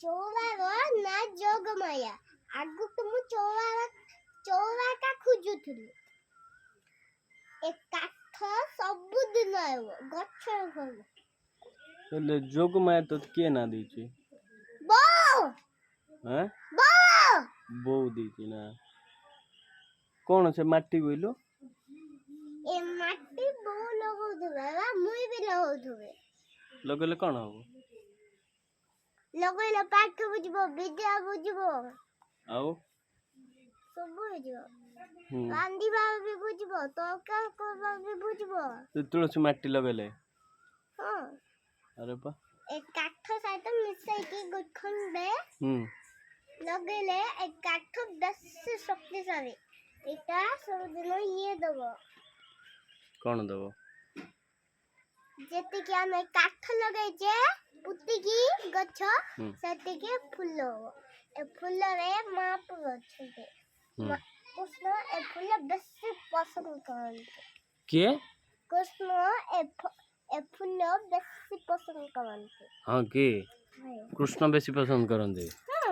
ଚଉରାର ନା ଯୋଗମାୟା। ଆଗକୁ ମୁଁ ଚଉରାଟା ଖୋଜୁଥିଲି। ଏ କାଠ ସବୁଦିନ ଆଇବ ଗଛ ଘର। ହେଲେ ଯୋଗମାୟା ତ କିଏ ନା ଦେଇଛି? ବୋଉ ବୋଉ ଦେଇଛି ନା। କଣ ସେ ମାଟି କହିଲୁ? ଏ ମାଟି ବୋଉ ଲଗଉଥିବେ ବା ମୁଇଁ ବି ଲଗଉଥିବେ। ଲଗେଇଲେ କଣ ହବ? ଲଗେଇଲେ ପାଠ ବୁଝିବ, ବିଦ୍ୟା ବୁଝିବ, ଆଉ ସବୁ ହେଇଯିବ। ରାନ୍ଧିବା ବି ବୁଝିବ, ତରକାରୀ କରିବା ବି ବୁଝିବ। ତୁଳସୀ ମାଟି ଲଗେଇଲେ? ହଁ। ଆରେ ବା। ଏ କାଠ ସହିତ ମିଶେଇକି ଖଣ୍ଡେ ଲଗେଇଲେ ଏ କାଠ ବେଶୀ ଶକ୍ତିଶାଳୀ। ଏଇଟା ସବୁଦିନ ଦବ। କଣ ଦବ? ଯେତିକି ଆମେ କାଠ ଲଗେଇଛେ ପୁତିକି ଗଛ ସେତିକି ଫୁଲ ହବ। ଏ ଫୁଲରେ ମହାପ୍ରଭୁ ଅଛନ୍ତି। କୃଷ୍ଣ ଏ ଫୁଲ ବେଶୀ ପସନ୍ଦ କରନ୍ତି। କିଏ? କୃଷ୍ଣ ଏ ଫୁଲ ବେଶୀ ପସନ୍ଦ କରନ୍ତି। ହଁ କି? କୃଷ୍ଣ ବେଶୀ ପସନ୍ଦ କରନ୍ତି। ହଁ।